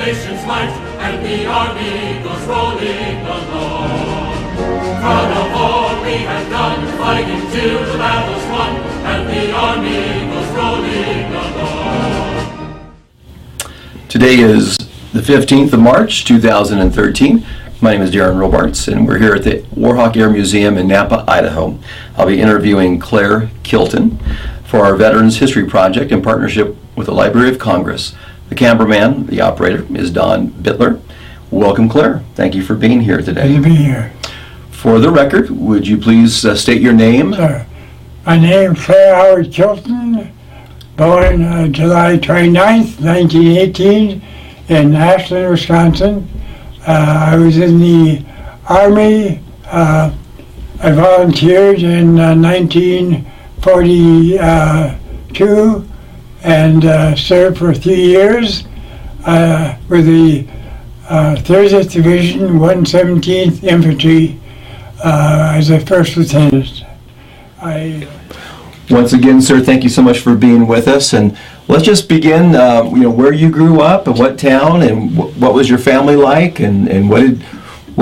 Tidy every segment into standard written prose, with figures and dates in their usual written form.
nation's might, and the army goes rolling along. Proud of all we have done, fighting till the battle's won, and the army goes rolling along. Today is the 15th of March, 2013. My name is Darren Robarts, and we're here at the Warhawk Air Museum in Napa, Idaho. I'll be interviewing Clair Kilton for our Veterans History Project in partnership with the Library of Congress. The cameraman, the operator, is Don Bittler. Welcome, Clair. Thank you for being here today. Good to be here. For the record, would you please state your name? Sir, my name is Clair Howard Kilton, born July 29th, 1918, in Ashland, Wisconsin. I was in the Army. I volunteered in 1942 and served for 3 years with the 30th Division, 117th Infantry as a first lieutenant. Once again, sir, thank you so much for being with us. And let's just begin, where you grew up and what town and what was your family like and what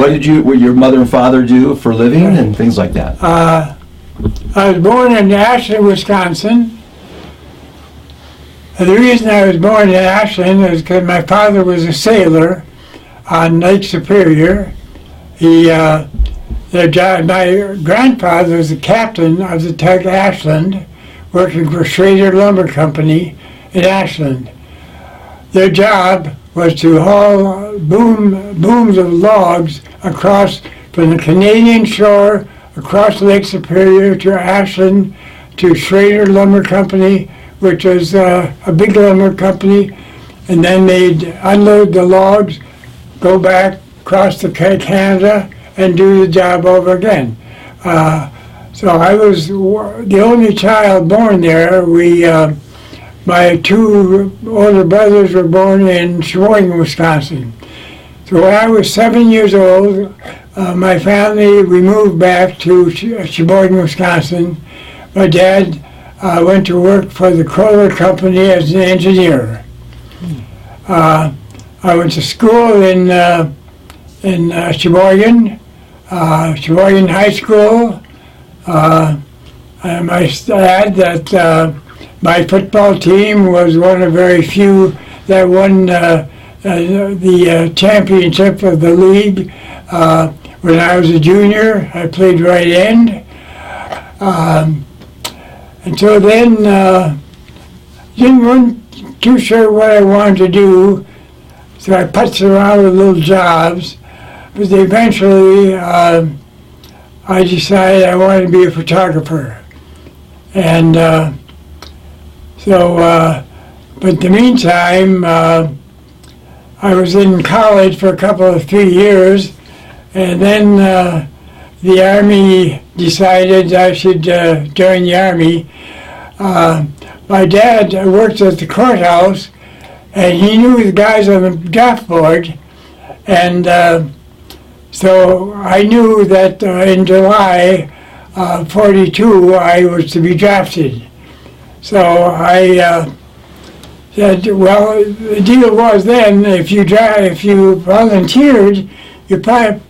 did your mother and father do for a living and things like that. I was born in Ashland, Wisconsin. The reason I was born in Ashland is because my father was a sailor on Lake Superior. My grandfather was the captain of the tug Ashland, working for Schrader Lumber Company in Ashland. Their job was to haul booms of logs across from the Canadian shore, across Lake Superior to Ashland, to Schrader Lumber Company, which was a big lumber company, and then they'd unload the logs, go back across to Canada, and do the job over again. So I was the only child born there. My two older brothers were born in Sheboygan, Wisconsin. So when I was 7 years old, my family, we moved back to Sheboygan, Wisconsin. My dad went to work for the Kohler Company as an engineer. I went to school in Sheboygan, Sheboygan High School. I must add that my football team was one of very few that won the championship of the league. When I was a junior, I played right end. Until then, wasn't too sure what I wanted to do, so I putzed around with little jobs. But eventually, I decided I wanted to be a photographer. And but in the meantime, I was in college for a couple of 3 years, and then the Army decided I should join the Army. My dad worked at the courthouse, and he knew the guys on the draft board, and so I knew that in July 42 I was to be drafted. So I said, well, the deal was then if you volunteered, you probably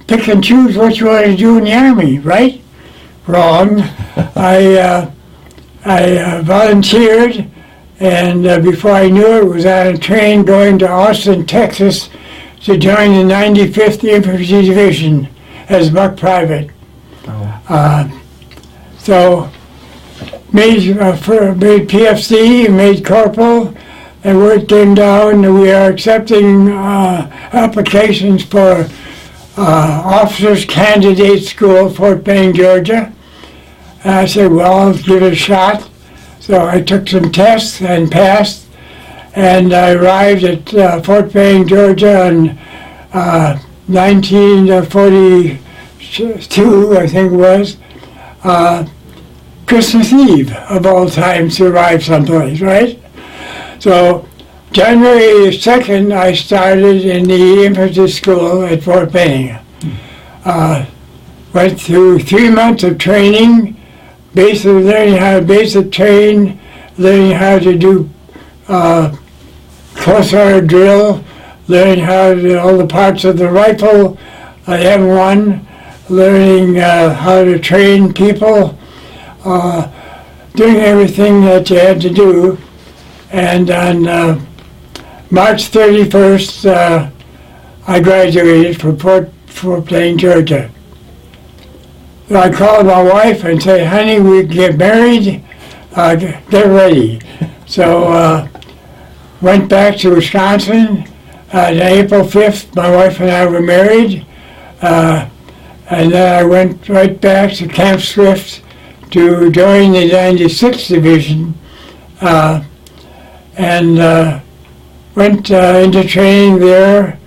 pick and choose what you want to do in the Army, right? Wrong. I volunteered, and before I knew it, was on a train going to Austin, Texas, to join the 95th Infantry Division as buck private. So made PFC, made corporal, and word came down that we are accepting applications for officers candidate school, Fort Benning, Georgia. And I said, well, I'll give it a shot. So I took some tests and passed, and I arrived at Fort Benning, Georgia in 1942, I think it was. Christmas Eve, of all times, to arrive someplace, right? So January 2nd, I started in the infantry school at Fort Benning. Went through 3 months of training, learning how to basic train, learning how to do close order drill, learning how to, all the parts of the rifle, M1, learning how to train people, doing everything that you had to do. And on March 31st, I graduated from Fort Plain, Georgia. So I called my wife and said, honey, we get married, get ready. So went back to Wisconsin. On April 5th, my wife and I were married. And then I went right back to Camp Swift to join the 96th Division. And went into training there.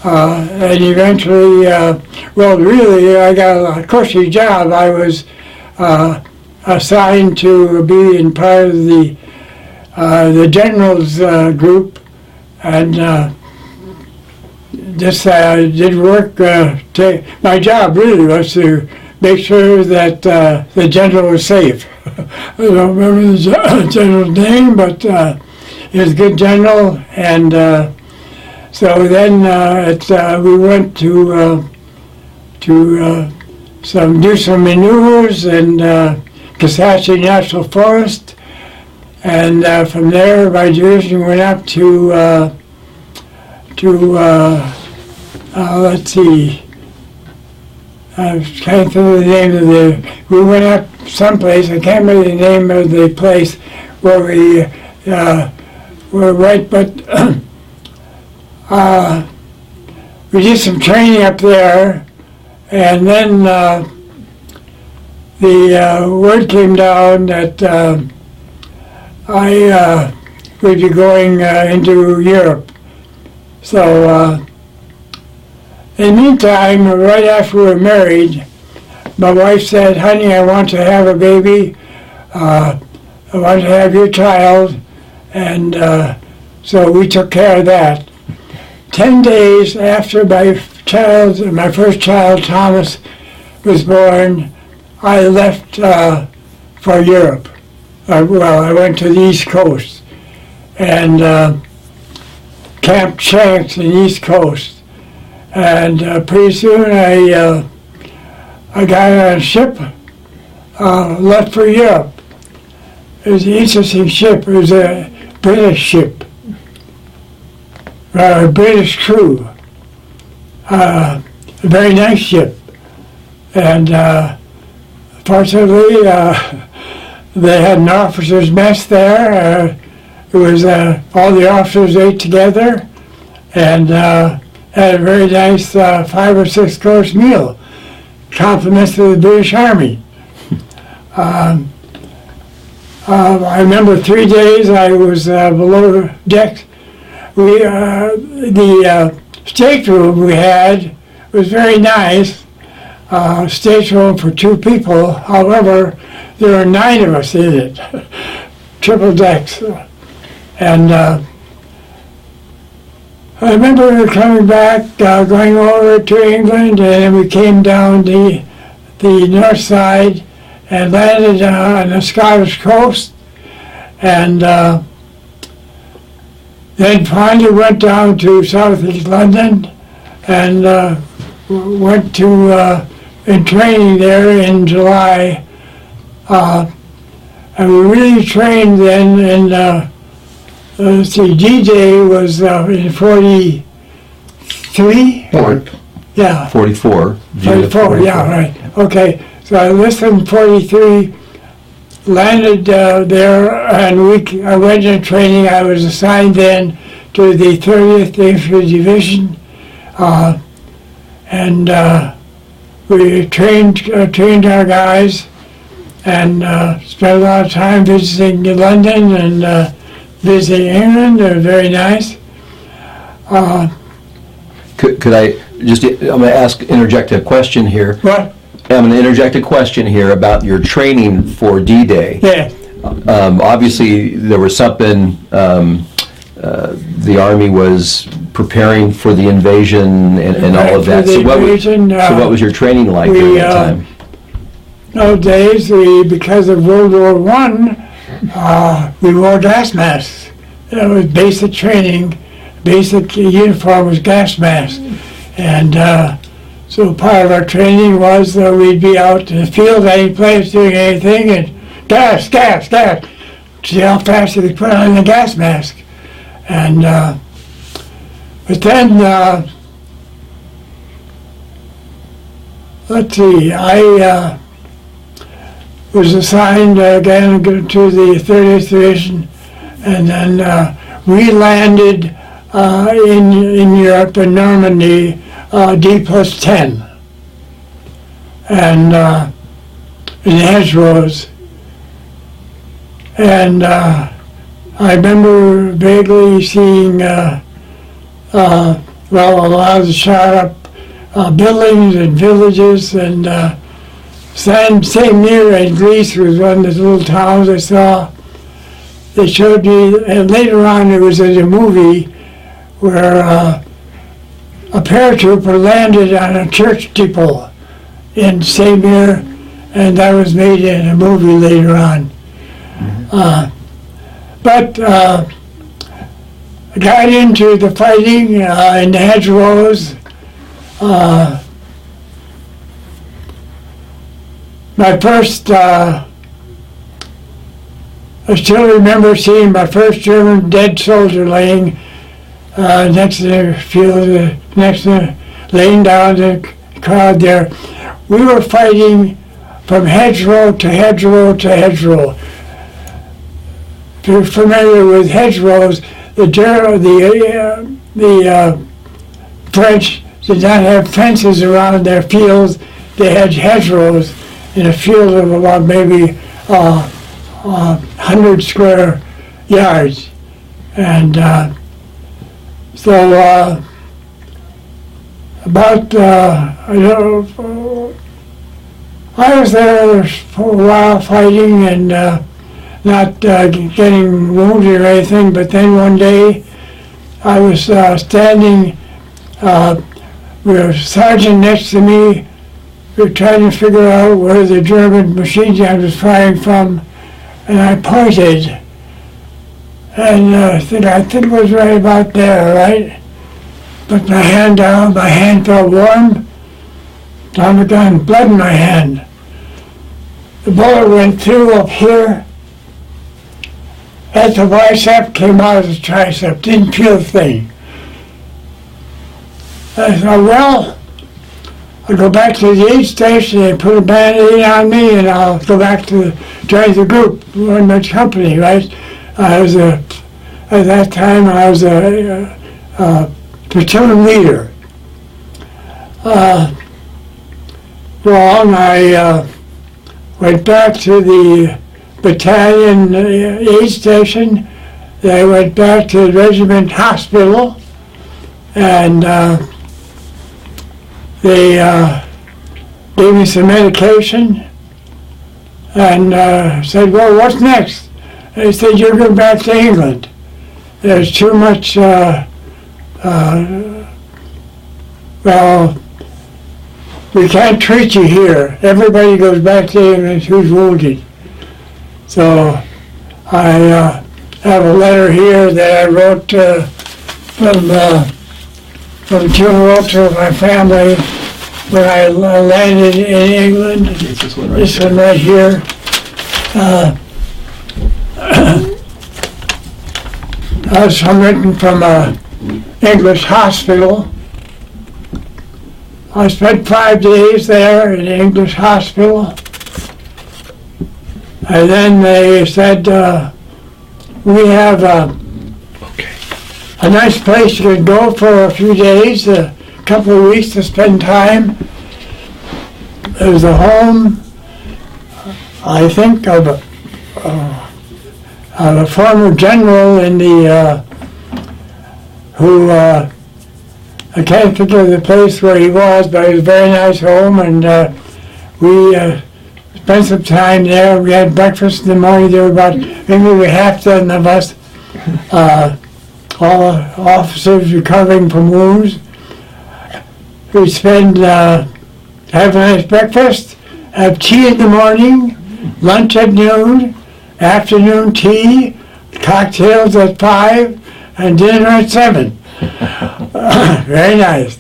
And eventually, well, really, I got a cushy job. I was assigned to be in part of the generals group, and just did work. My job really was to make sure that the general was safe. I don't remember the general's name, but he was a good general, and so then we went to do some maneuvers in Kisatchie National Forest, and from there my division went up to let's see, I was trying to think of the name of we went up someplace, I can't remember the name of the place where we were right, but we did some training up there, and then the word came down that I would be going into Europe. So in the meantime, right after we were married, my wife said, honey, I want to have a baby. I want to have your child. And so we took care of that. 10 days after my first child, Thomas, was born, I left for Europe. Well, I went to the East Coast and Camp Shanks in the East Coast. And pretty soon I got on a ship, left for Europe. It was an interesting ship. It was a British ship. A British crew, a very nice ship, and fortunately they had an officers' mess there. It was all the officers ate together and had a very nice 5 or 6 course meal, compliments of the British Army. I remember 3 days I was below deck. The stateroom we had was very nice, stateroom for 2 people. However, there were 9 of us in it, triple decks. And I remember coming back, going over to England, and then we came down the north side and landed on the Scottish coast, and then finally went down to southeast London and went to in training there in July. And we really trained then, and let's see, D-Day was in 43? Yeah. 44. 44, yeah, right. Okay, so I enlisted in 43, landed there, and I went in training. I was assigned then to the 30th Infantry Division, and we trained our guys, and spent a lot of time visiting London and visiting England. They were very nice. Could I just, I'm going to interject a question here. What? I'm going to interject a question here about your training for D-Day. Yeah. Obviously, there was something, the Army was preparing for the invasion and all of that. So what was your training like during that time? Those days, because of World War I, we wore gas masks. It was basic training. Basic uniform was gas mask. And so part of our training was we'd be out in the field, any place, doing anything, and gas, gas, gas. See how fast you could put on the gas mask. And but then, let's see, I was assigned again to the 30th Division, and then we landed in Europe, in Normandy, D+10, and in hedgerows. And I remember vaguely seeing, well, a lot of the shot up buildings and villages, and same year in Greece was one of the little towns I saw. They showed me, and later on it was in a movie where a paratrooper landed on a church steeple in same year, and that was made in a movie later on. But I got into the fighting in the hedgerows. My first, I still remember seeing my first German dead soldier laying next to the field, laying down the crowd there. We were fighting from hedgerow to hedgerow to hedgerow. If you're familiar with hedgerows, the French did not have fences around their fields. They had hedgerows in a field of about maybe 100 square yards. And so about, I was there for a while fighting and not getting wounded or anything, but then one day I was standing, with a sergeant next to me. We were trying to figure out where the German machine gun was firing from, and I pointed, and I think it was right about there, right? Put my hand down, my hand felt warm, down the gun, blood in my hand. The bullet went through up here, at the bicep, came out of the tricep, didn't feel a thing. I thought, well, I'll go back to the aid station and put a Band-Aid on me, and I'll go back to join the group, run my company, right? At that time, I was a platoon leader. Well, I went back to the battalion aid station. Then I went back to the regiment hospital, and they gave me some medication and said, well, what's next? They said, you're going back to England. There's too much, well, we can't treat you here. Everybody goes back to England who's wounded. So I have a letter here that I wrote from funeral to my family when I landed in England. This one right This there. one right here. I was written from an English hospital. I spent 5 days there in an English hospital. And then they said, we have a nice place you can go for a few days, a couple of weeks to spend time. There's a home, I think, of a former general in the, who, I can't think of the place where he was, but it was a very nice home, and we spent some time there. We had breakfast in the morning. There were about maybe half a dozen of us, all officers recovering from wounds. We'd spend, have a nice breakfast, have tea in the morning, lunch at noon, afternoon tea, cocktails at 5 and dinner at 7. Very nice.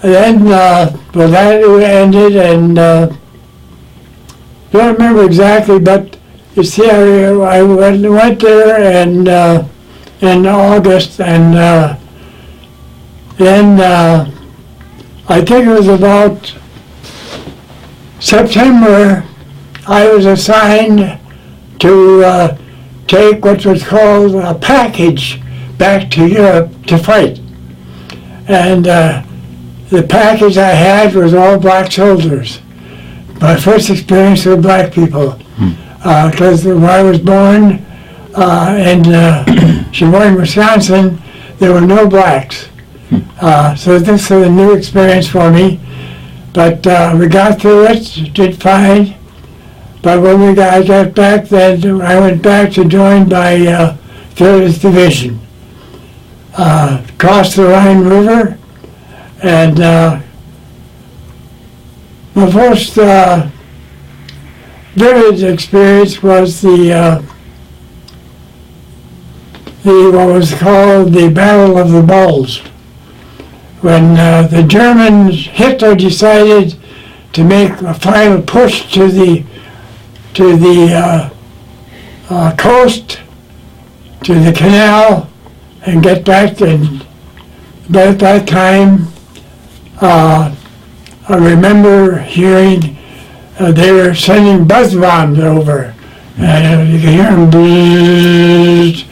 And then, well, that ended, and don't remember exactly, but you see, I went there and in August, and then I think it was about September, I was assigned to take what was called a package back to Europe to fight. And the package I had was all black soldiers. My first experience with black people. Because when I was born in Sheboygan, Wisconsin, there were no blacks. So this was a new experience for me. But we got through it, did fine. But when I got back, then I went back to join my 30th Division. Crossed the Rhine River, and my first vivid experience was the what was called the Battle of the Bulge, when the Germans, Hitler decided to make a final push to the coast, to the canal, and get back to. But at that time, I remember hearing they were sending buzz bombs over, and you could hear them bzzz,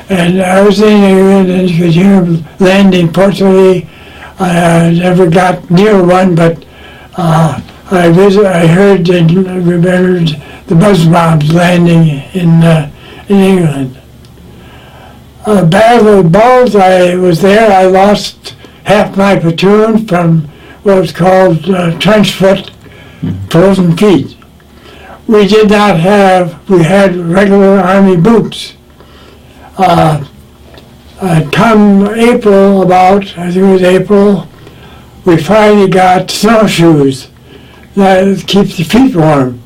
and I was in there, and you could hear them landing. Fortunately, I never got near one, but I heard and remembered the buzz bombs landing in England. Battle of the Bulge, I was there. I lost half my platoon from what was called trench foot, frozen feet. We did not have, we had regular army boots. Come April about, I think it was April, we finally got snowshoes that keep the feet warm.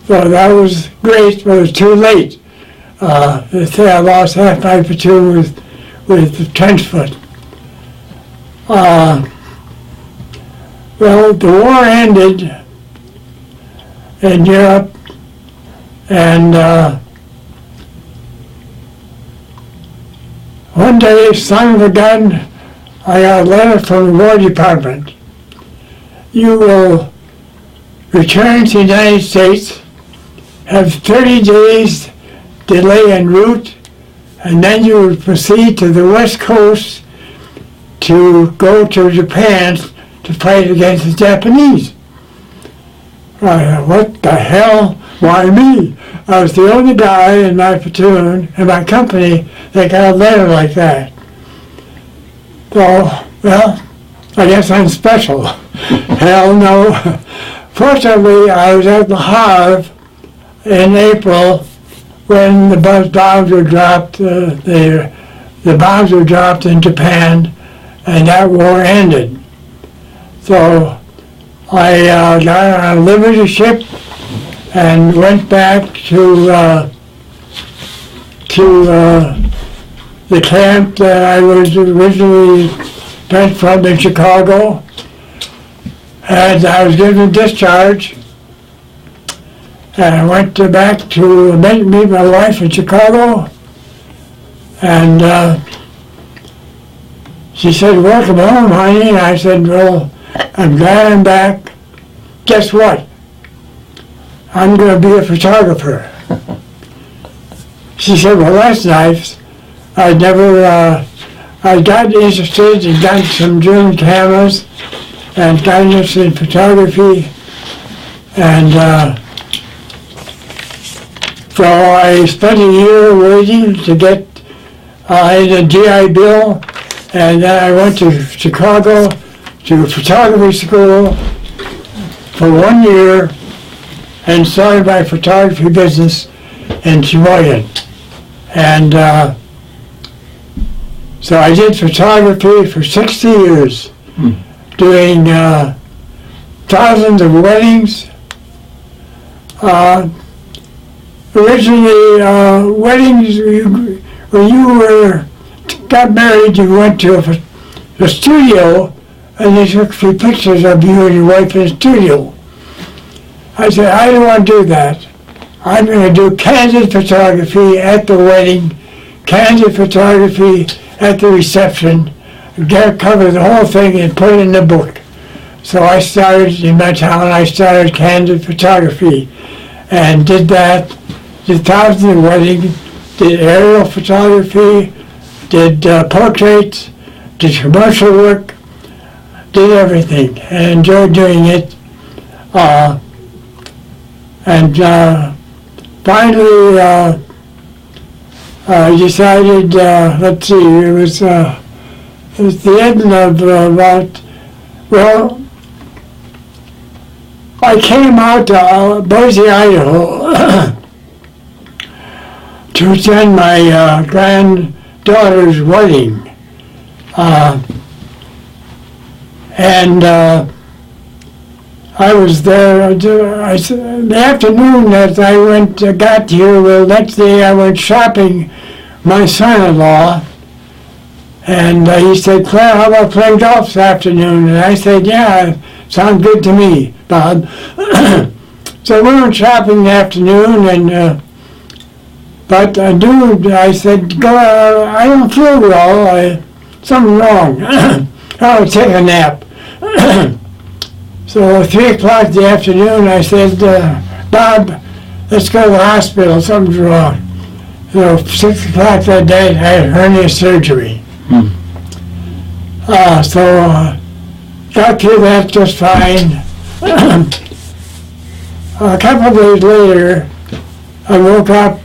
So that was great, but it was too late. They say I lost half my platoon with the trench foot. Well, the war ended in Europe, and one day, son of a gun, I got a letter from the War Department. You will return to the United States, have 30 days delay en route, and then you will proceed to the West Coast to go to Japan to fight against the Japanese. What the hell? Why me? I was the only guy in my platoon, in my company, that got a letter like that. So, well, I guess I'm special. Hell no. Fortunately, I was at the Havre in April when the bombs were dropped, the bombs were dropped in Japan, and that war ended. So I got on a Liberty ship and went back to the camp that I was originally sent from in Chicago, and I was given discharge. And I went back to meet my wife in Chicago, and she said, "Welcome home, honey." And I said, "Well, I'm glad I'm back. Guess what? I'm going to be a photographer." She said, "Well, that's nice." I got interested and got some German cameras and got interested in photography, and so I spent a year waiting to get in a GI Bill, and then I went to Chicago to photography school for 1 year and started my photography business in Sheboygan. And so I did photography for 60 years, doing thousands of weddings, originally, weddings, when you got married, you went to the studio and they took a few pictures of you and your wife in the studio. I said, I don't want to do that. I'm going to do candid photography at the wedding, candid photography at the reception, cover the whole thing and put it in the book. So I started, in my town, I started candid photography and did that, did thousands of weddings, did aerial photography, did portraits, did commercial work, did everything, and enjoyed doing it. Finally, I decided, let's see, it was the end of I came out to Boise, Idaho to attend my granddaughter's wedding. I was there. The afternoon that I got here, the next day I went shopping. My son-in-law, and he said, "Claire, how about playing golf this afternoon?" And I said, "Yeah, sounds good to me, Bob." So we went shopping in the afternoon, and but I said, "Go. I don't feel well. Something wrong. I'll take a nap." So at 3 o'clock in the afternoon, I said, "Bob, let's go to the hospital. Something's wrong." So 6 o'clock that day, I had hernia surgery. Got through that just fine. A couple of days later, I woke up.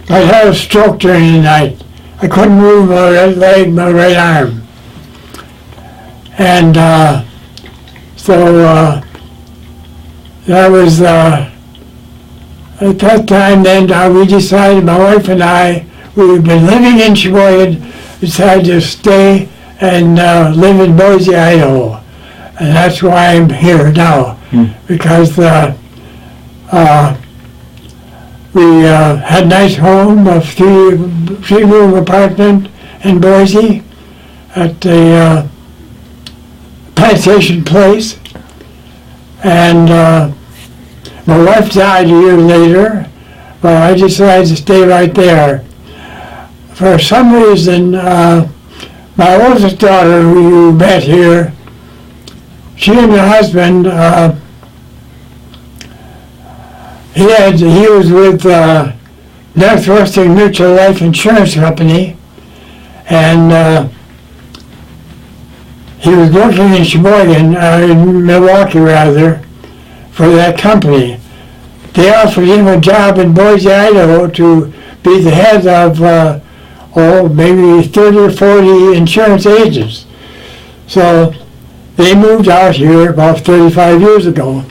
I had a stroke during the night. I couldn't move my right leg, my right arm. And that was, at that time then, we decided, my wife and I, we've been living in Sheboygan, decided to stay and live in Boise, Idaho. And that's why I'm here now, because we had a nice home, a three-room apartment in Boise at the plantation place. And my wife died a year later, but I decided to stay right there. For some reason, my oldest daughter, who you met here, she and her husband, he was with Northwestern Mutual Life Insurance Company, and he was working in Sheboygan, in Milwaukee rather, for that company. They offered him a job in Boise, Idaho to be the head of maybe 30 or 40 insurance agents. So they moved out here about 35 years ago.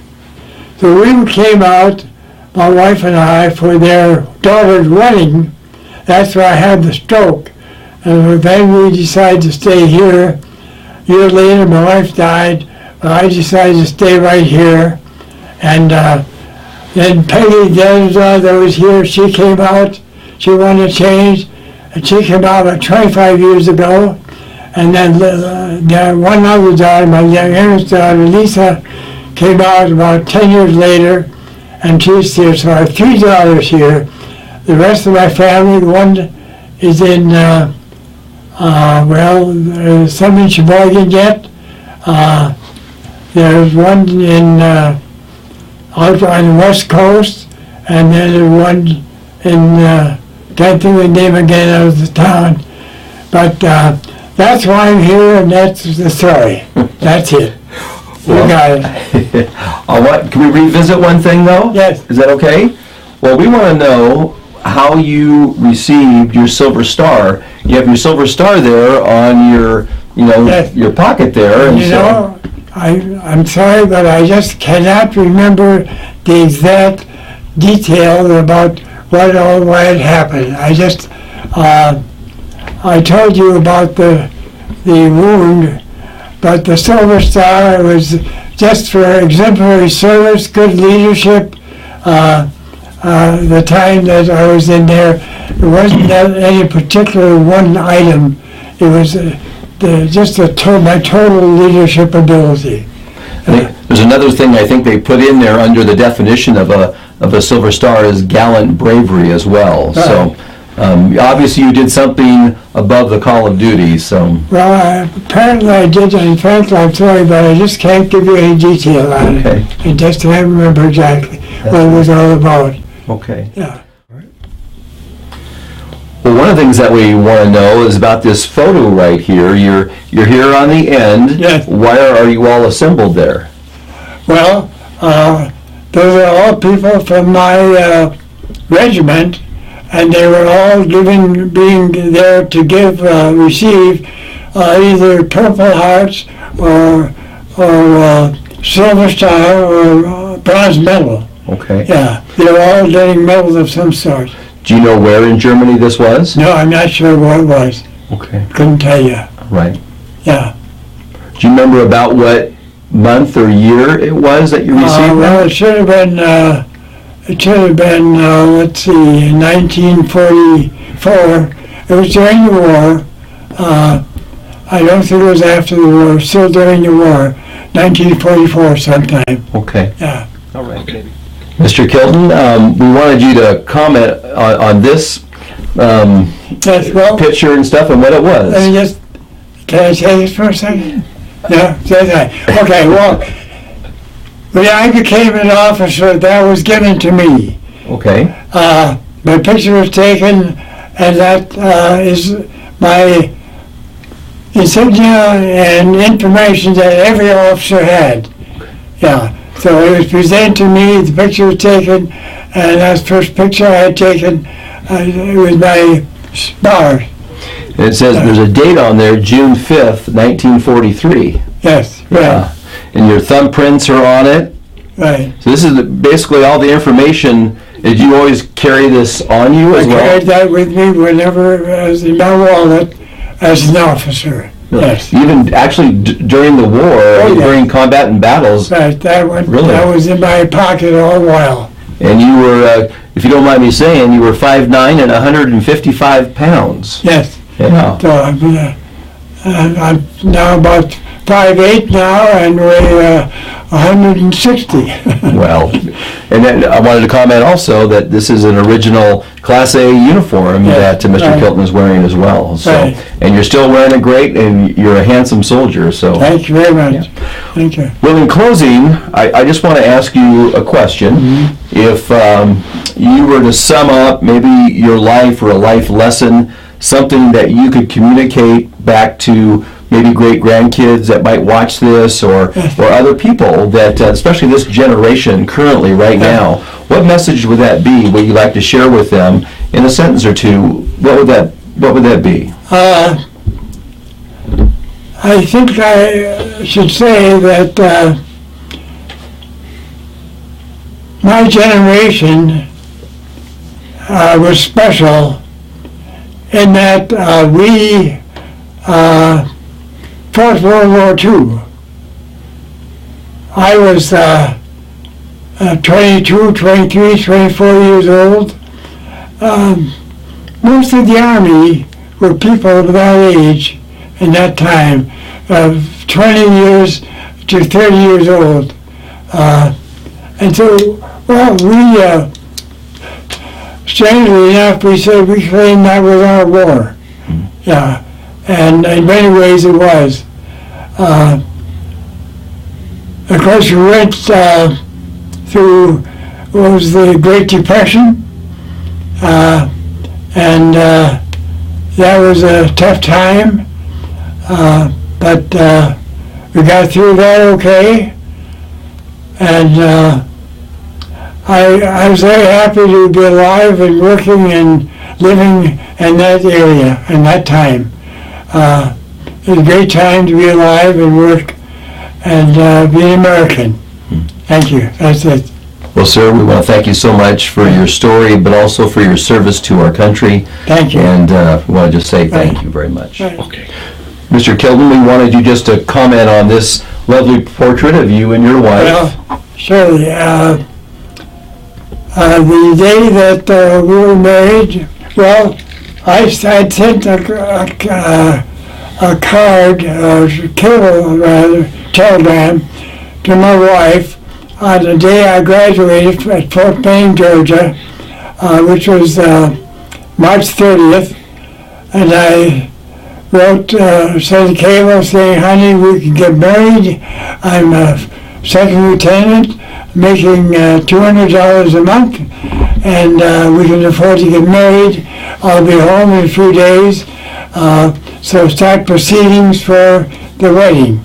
So we came out, my wife and I, for their daughter's wedding. That's where I had the stroke. And then we decided to stay here. A year later, my wife died. I decided to stay right here. And then Peggy, the other daughter that was here, she came out. She wanted to change. And she came out about 25 years ago. And then one other daughter, my youngest daughter, Lisa, came out about 10 years later. And she's here. So I have 3 daughters here. The rest of my family, one is in, there's some in Sheboygan yet. There's one in out on the west coast, and then there's one in, can't think of the name again of the town. But that's why I'm here, and that's the story. That's it. You got it. Can we revisit one thing though? Yes. Is that okay? Well, we want to know how you received your silver star. You have your silver star there on your, Yes. your pocket there. And I'm sorry, but I just cannot remember the exact details about what had happened. I just, I told you about the wound, but the Silver Star was just for exemplary service, good leadership, the time that I was in there, it wasn't any particular one item. It was my total leadership ability. There's another thing I think they put in there under the definition of a Silver Star is gallant bravery as well. Right. So obviously you did something above the call of duty. So Apparently I did, and frankly I'm sorry, but I just can't give you any detail on it. I just can't remember exactly what it was all about. Okay. Yeah. Well, one of the things that we want to know is about this photo right here. You're here on the end. Yes. Why are you all assembled there? Well, those are all people from my regiment, and they were all being there to receive either Purple Hearts or Silver Star or Bronze Medal. Okay. Yeah, they were all getting medals of some sort. Do you know where in Germany this was? No, I'm not sure what it was. Okay. Couldn't tell you. Right. Yeah. Do you remember about what month or year it was that you received Well, it should have been, let's see, 1944. It was during the war. I don't think it was after the war, still during the war. 1944 sometime. Okay. Yeah. All right. Mr. Kilton, we wanted you to comment on this Yes, well, picture and stuff and what it was. let me just, can I say this for a second? Yeah, say that. Okay, well, when I became an officer, that was given to me. Okay. My picture was taken, and that is my insignia and information that every officer had. Yeah, so it was presented to me, the picture was taken, and that's the first picture I had taken. It was my bar. It says there's a date on there, June 5th, 1943. Yes, right. Yeah. And your thumbprints are on it. Right. So this is basically all the information. Did you always carry this on you as I well? carried that with me whenever I was in my wallet as an officer. Yes. Even actually during the war, yeah. during combat and battles. Right, Really? that was in my pocket all the while. And you were, if you don't mind me saying, you were 5'9" and 155 pounds. Yes. Yeah. So I'm now about 5'8" now and weigh 160. Well, and then I wanted to comment also that this is an original Class A uniform that Mr. Right. Kilton is wearing as well. So, Right. and you're still wearing it great, and you're a handsome soldier. So, Thank you very much. Thank you. well, in closing, I just want to ask you a question. If you were to sum up maybe your life or a life lesson, something that you could communicate back to maybe great-grandkids that might watch this or other people that, especially this generation currently right now, what message would that be? Would you like to share with them in a sentence or two? What would that be? I think I should say that my generation was special in that we fought World War II. I was 22, 23, 24 years old. Most of the Army were people of that age in that time, 20 years to 30 years old. And so, well, we, strangely enough, we said we claimed that was our war. Yeah, and in many ways it was. Of course, we went through what was the Great Depression, and that was a tough time, but we got through that okay, and I was very happy to be alive and working and living in that area in that time. It was a great time to be alive and work and be an American. Thank you. That's it. Well, sir, we want to thank you so much for your story, but also for your service to our country. Thank you. And we want to just say thank you very much. Right. Okay. Mr. Kilton, we wanted you just to comment on this lovely portrait of you and your wife. Well, surely. The day that we were married, well, I sent a card, telegram to my wife on the day I graduated at Fort Payne, Georgia, which was March 30th, and I wrote, sent a cable saying, honey, we can get married. I'm a second lieutenant, making $200 a month, and we can afford to get married. I'll be home in a few days, so start proceedings for the wedding.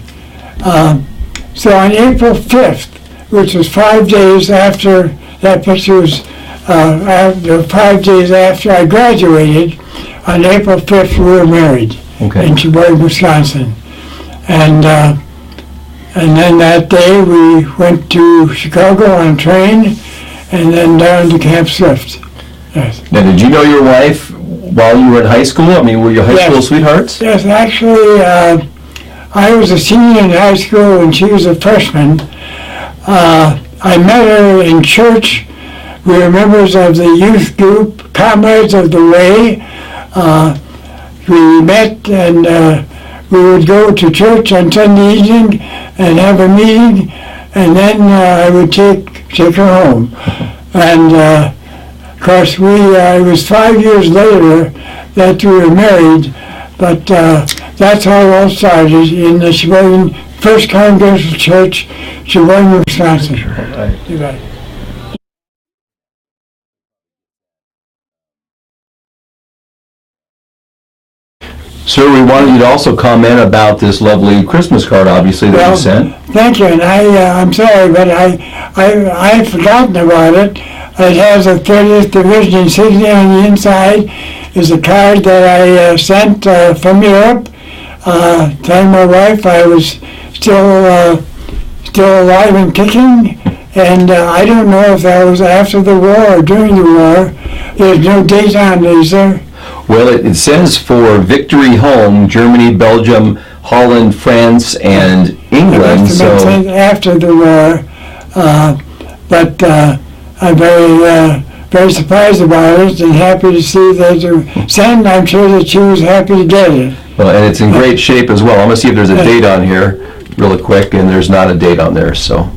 So on April 5th, which was 5 days after, that picture was 5 days after I graduated, on April 5th we were married in Sheboygan, Wisconsin. And then that day we went to Chicago on a train and then down to Camp Swift. Yes. Now, did you know your wife while you were in high school? I mean, were you high school sweethearts? Yes, actually, I was a senior in high school and she was a freshman. I met her in church. We were members of the youth group, Comrades of the Way. We met and we would go to church on Sunday evening and have a meeting, and then I would take her home. And of course, it was 5 years later that we were married, but that's how it all started in the Sheboygan First Congregational Church, Sheboygan, Wisconsin. Right. Sir, we wanted you to also comment about this lovely Christmas card, obviously, that you sent. Thank you, and I'm sorry, but I had forgotten about it. It has a 30th Division insignia on the inside. It's a card that I sent from Europe, telling my wife I was still alive and kicking, and I don't know if that was after the war or during the war. There's no date on it, is there? Well, it says for Victory Home, Germany, Belgium, Holland, France, and England. So after the war, but I'm very surprised about it and happy to see that sent. I'm sure that she was happy to get it. Well, and it's in great shape as well. I'm going to see if there's a date on here really quick, and there's not a date on there, so.